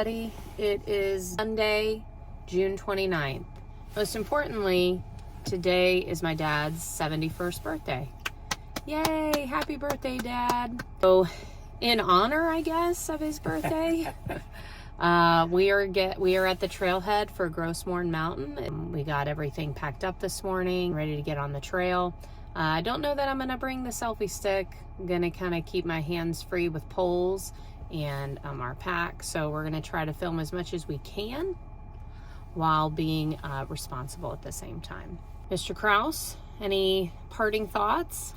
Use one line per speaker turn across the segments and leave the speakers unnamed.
everybody. It is Monday, June 29th. Most importantly, today is my dad's 71st birthday. Yay! Happy birthday, Dad. So, in honor, I guess, of his birthday, we are at the trailhead for Gros Morne Mountain. We got everything packed up this morning, ready to get on the trail. I don't know that I'm gonna bring the selfie stick. I'm gonna kind of keep my hands free with poles and our pack. So we're gonna try to film as much as we can while being responsible at the same time. Mr. Kraus, any parting thoughts?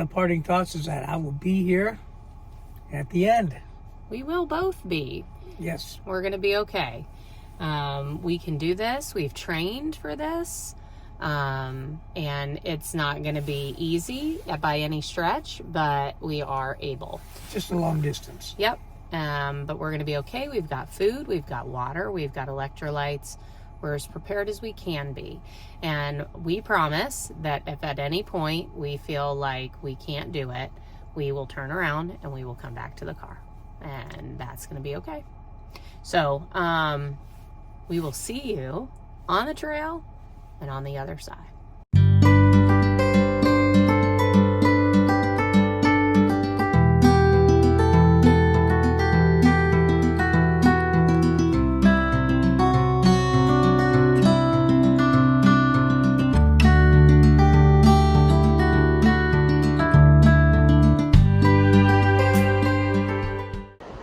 Parting thoughts is that I will be here at the end.
We will both be.
Yes.
We're gonna be okay. We can do this. We've trained for this. And it's not going to be easy by any stretch, but we are able.
Just a long distance.
Yep. But we're going to be okay. We've got food, we've got water, we've got electrolytes. We're as prepared as we can be. And we promise that if at any point we feel like we can't do it, we will turn around and we will come back to the car. And that's going to be okay. So, we will see you on the trail and on the other side.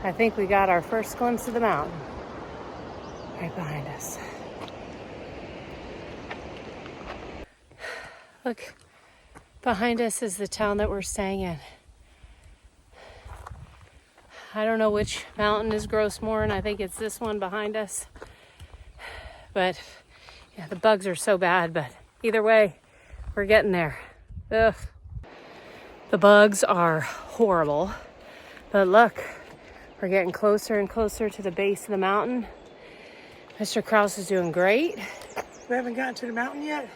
I think we got our first glimpse of the mountain right behind us. Look, behind us is the town that we're staying in. I don't know which mountain is Gros Morne. I think it's this one behind us. But yeah, the bugs are so bad, but either way, we're getting there. Ugh. The bugs are horrible, but look, we're getting closer and closer to the base of the mountain. Mr. Kraus is doing great.
We haven't gotten to the mountain yet?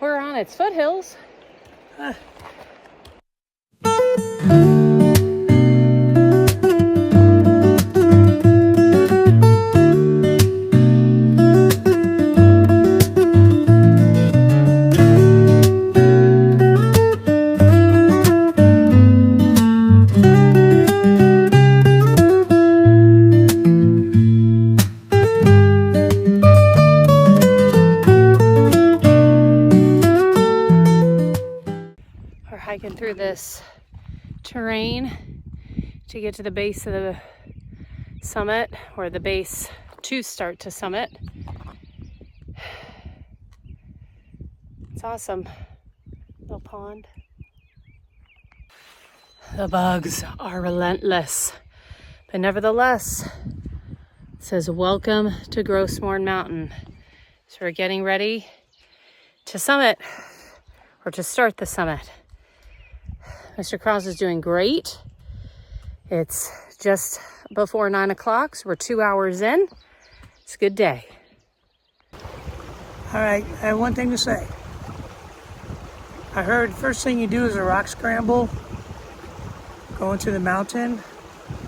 We're on its foothills. Hiking through this terrain to get to the base of the summit, or the base to start to summit. It's awesome. Little pond. The bugs are relentless, but nevertheless, it says welcome to Gros Morne Mountain. So we're getting ready to summit, or to start the summit. Mr. Kraus is doing great. It's just before 9 o'clock, so we're 2 hours in. It's a good day.
All right, I have one thing to say. I heard the first thing you do is a rock scramble, going to the mountain.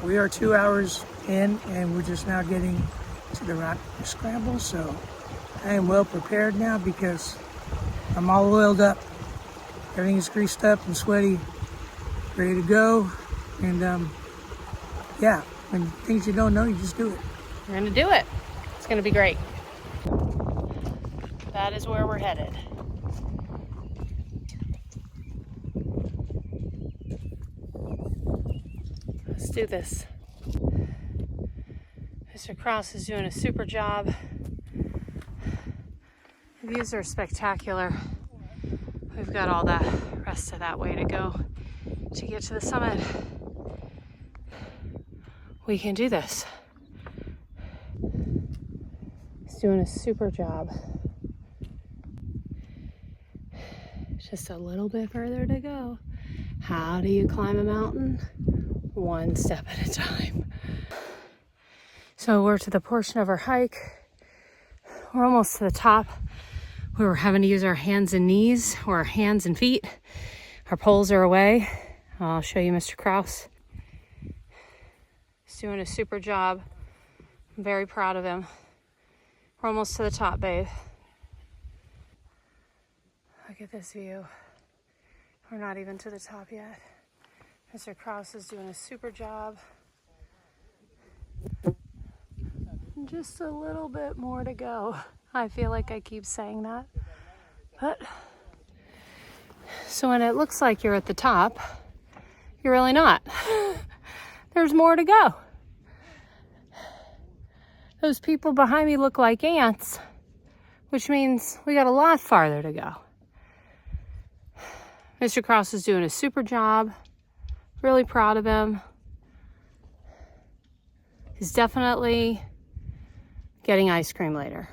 We are 2 hours in, and we're just now getting to the rock scramble, so I am well prepared now because I'm all oiled up. Everything is greased up and sweaty, ready to go. And yeah, when things you don't know, you just do it.
We're gonna do it. It's gonna be great. That is where we're headed. Let's do this. Mr. Kraus is doing a super job. The views are spectacular. We've got all the rest of that way to go to get to the summit. We can do this. He's doing a super job. Just a little bit further to go. How do you climb a mountain? One step at a time. So we're to the portion of our hike. We're almost to the top. We were having to use our hands and knees, or our hands and feet. Our poles are away. I'll show you Mr. Kraus. He's doing a super job. I'm very proud of him. We're almost to the top, babe. Look at this view. We're not even to the top yet. Mr. Krause is doing a super job. Just a little bit more to go. I feel like I keep saying that. But, so when it looks like you're at the top, you're really not. There's more to go. Those people behind me look like ants, which means we got a lot farther to go. Mr. Krause is doing a super job. Really proud of him. He's definitely getting ice cream later.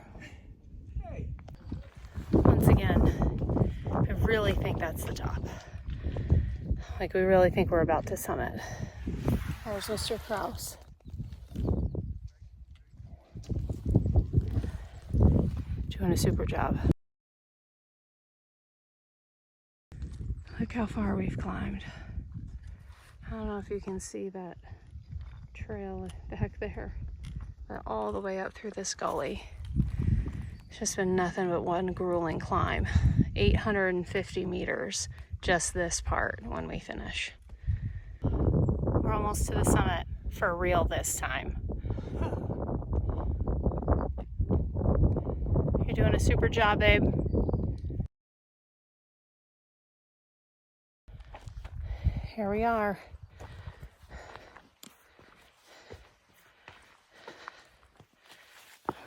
Once again, I really think that's the top. Like, we really think we're about to summit. There's Mr. Krause. Doing a super job. Look how far we've climbed. I don't know if you can see that trail back there, but all the way up through this gully. It's just been nothing but one grueling climb. 850 meters, just this part when we finish. We're almost to the summit for real this time. You're doing a super job, babe. Here we are.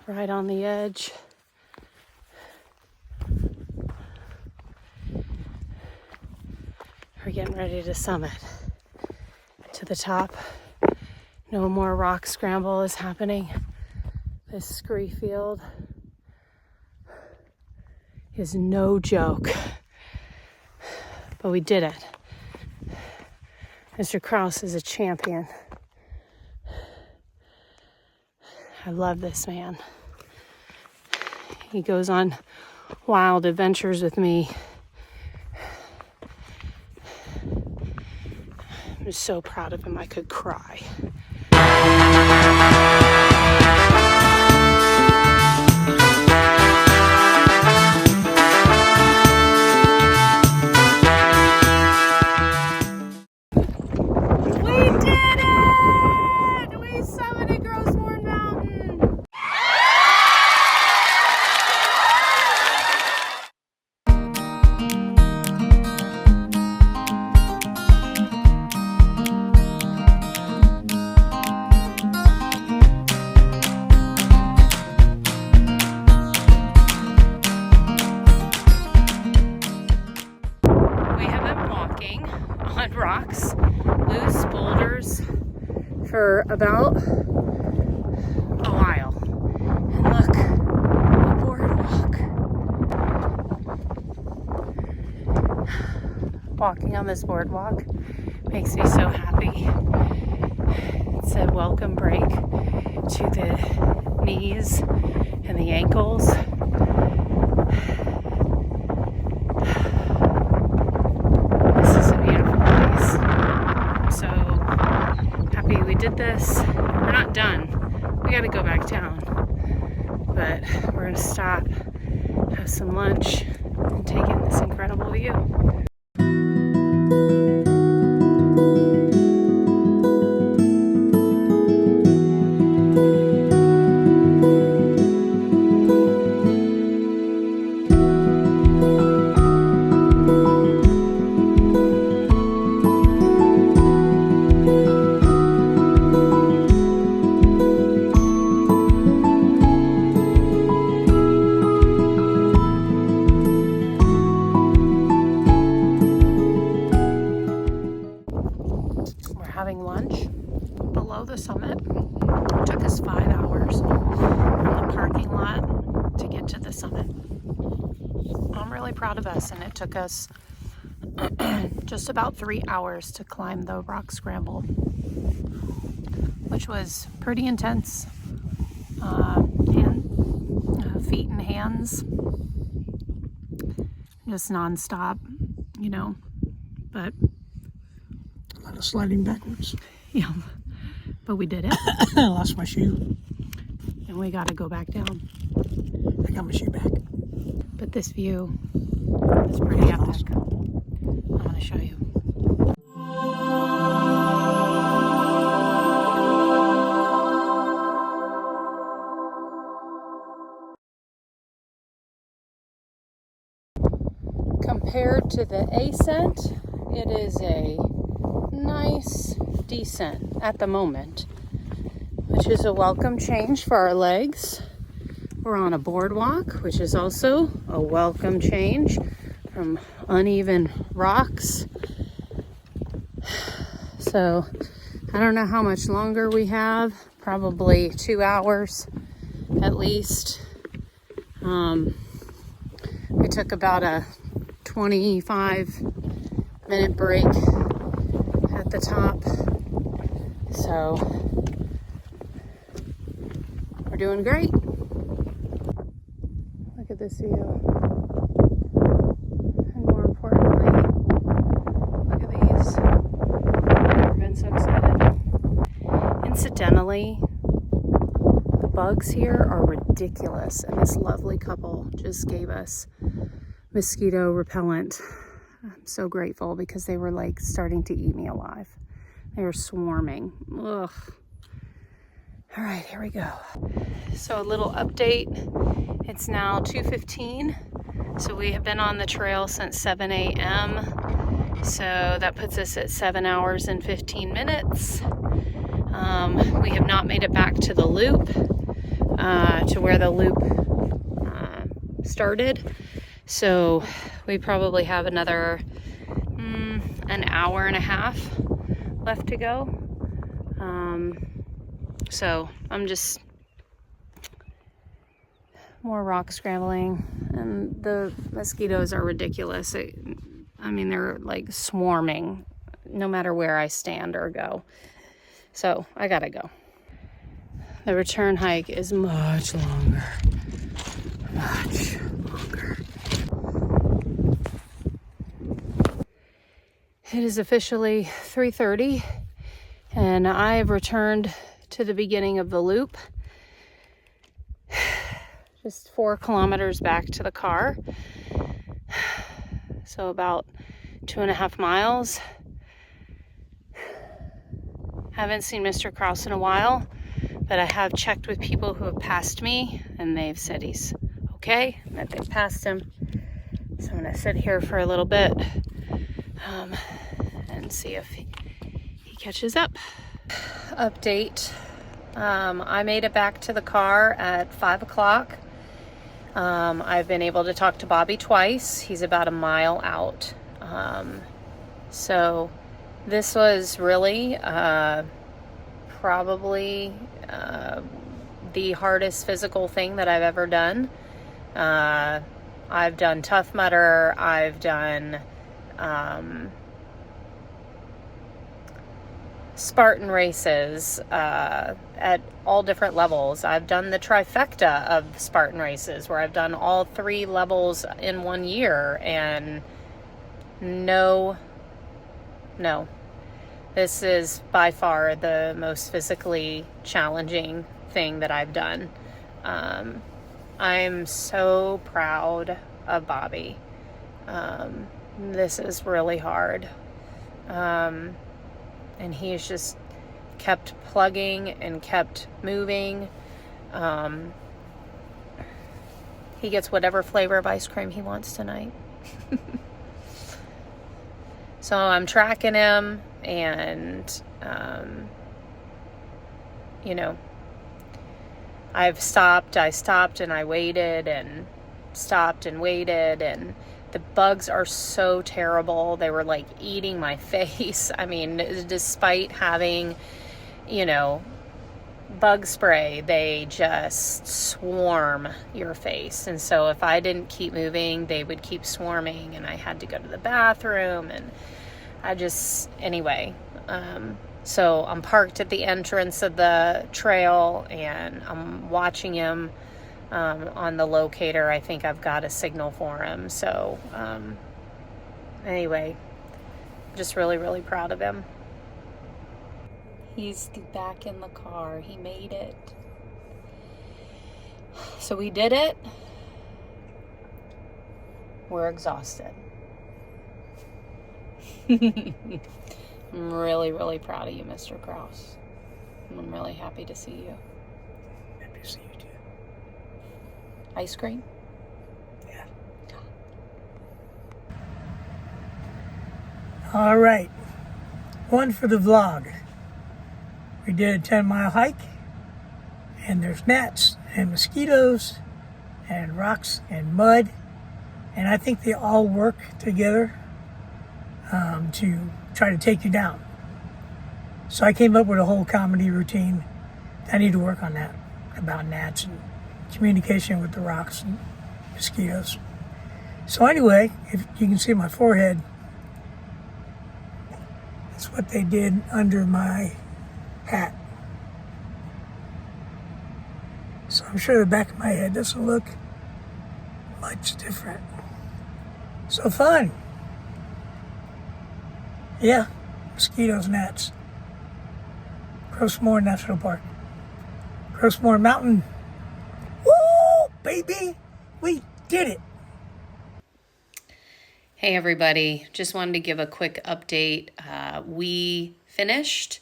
Right on the edge. We're getting ready to summit to the top. No more rock scramble is happening. This scree field is no joke, but we did it. Mr. Krause is a champion. I love this man. He goes on wild adventures with me. I'm so proud of him, I could cry. We did it! We summited Gros Morne Mountain. On rocks, loose boulders for about a while. And look, the boardwalk. Walking on this boardwalk makes me so happy. It's a welcome break to the knees and the ankles. We did this. We're not done. We got to go back down. But we're going to stop, have some lunch, and take in this incredible view. Having lunch below the summit. It took us 5 hours from the parking lot to get to the summit. I'm really proud of us, and it took us just about 3 hours to climb the rock scramble, which was pretty intense. Feet and hands, just non-stop, you know, but
a lot of sliding backwards.
Yeah, but we did it.
I lost my shoe.
And we got to go back down.
I got my shoe back.
But this view is pretty epic. Awesome. I'm going to show you. Compared to the ascent, it is a nice descent at the moment, which is a welcome change for our legs. We're on a boardwalk, which is also a welcome change from uneven rocks. So I don't know how much longer we have, probably 2 hours at least. We took about a 25-minute break at the top. So we're doing great. Look at this view. And more importantly, look at these. I've never been so excited. Incidentally, the bugs here are ridiculous. And this lovely couple just gave us mosquito repellent. I'm so grateful because they were like starting to eat me alive. They were swarming. Ugh. All right, here we go. So a little update. It's now 2:15. So we have been on the trail since 7 a.m. So that puts us at 7 hours and 15 minutes. We have not made it back to the loop, to where the loop started. So we probably have another an hour and a half left to go. So I'm just more rock scrambling, and the mosquitoes are ridiculous. I mean, they're like swarming no matter where I stand or go. So I gotta go. The return hike is much longer. Much longer. It is officially 3:30 and I have returned to the beginning of the loop. Just 4 kilometers back to the car. So about 2.5 miles. Haven't seen Mr. Krause in a while, but I have checked with people who have passed me and they've said he's okay, and that they've passed him. So I'm gonna sit here for a little bit and see if he catches up. Update. I made it back to the car at 5 o'clock. I've been able to talk to Bobby twice. He's about a mile out. So this was really probably the hardest physical thing that I've ever done. I've done Tough Mudder. I've done Spartan races at all different levels. I've done the trifecta of Spartan races where I've done all 3 levels in 1 year, and no, this is by far the most physically challenging thing that I've done. I'm so proud of Bobby. This is really hard. And he's just kept plugging and kept moving. He gets whatever flavor of ice cream he wants tonight. So I'm tracking him, and you know, I stopped and I waited and stopped and waited, and the bugs are so terrible. They were like eating my face. I mean, despite having, you know, bug spray, they just swarm your face. And so if I didn't keep moving, they would keep swarming, and I had to go to the bathroom, and anyway. So I'm parked at the entrance of the trail, and I'm watching him on the locator. I think I've got a signal for him. So anyway, just really, really proud of him. He's back in the car. He made it. So we did it. We're exhausted. I'm really, really proud of you, Mr. Gros. I'm really happy to see you.
Happy to see you too.
Ice cream?
Yeah. All right. One for the vlog. We did a 10-mile hike, and there's gnats and mosquitoes and rocks and mud, and I think they all work together to try to take you down. So I came up with a whole comedy routine. I need to work on that, about gnats and communication with the rocks and mosquitoes. So anyway, if you can see my forehead, that's what they did under my hat. So I'm sure the back of my head doesn't look much different. So fun. Yeah, mosquitoes, gnats. Gros Morne National Park. Gros Morne Mountain. Woo, baby! We did it.
Hey everybody, just wanted to give a quick update. We finished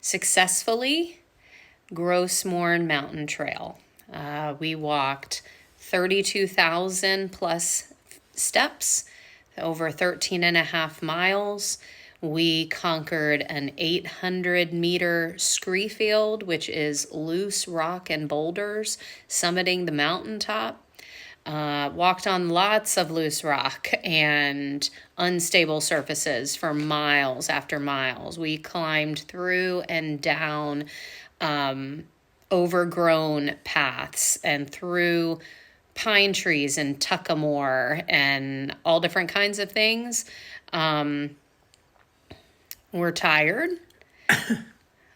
successfully Gros Morne Mountain Trail. We walked 32,000 plus steps, over 13 and a half miles. We conquered an 800-meter scree field, which is loose rock and boulders, summiting the mountaintop. Walked on lots of loose rock and unstable surfaces for miles after miles. We climbed through and down overgrown paths and through pine trees and tuckamore and all different kinds of things. We're tired.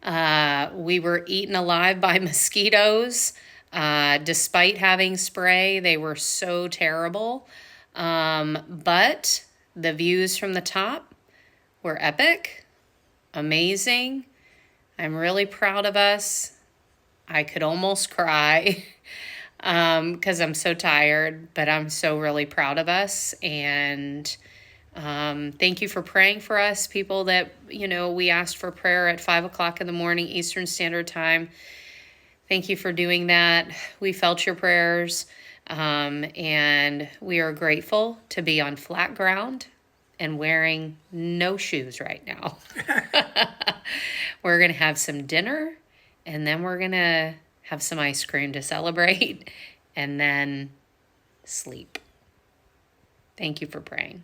We were eaten alive by mosquitoes. Despite having spray, they were so terrible. But the views from the top were epic, amazing. I'm really proud of us. I could almost cry because I'm so tired, but I'm so really proud of us. And thank you for praying for us, people that, we asked for prayer at 5 o'clock in the morning, Eastern Standard Time. Thank you for doing that. We felt your prayers, and we are grateful to be on flat ground and wearing no shoes right now. We're going to have some dinner, and then we're going to have some ice cream to celebrate, and then sleep. Thank you for praying.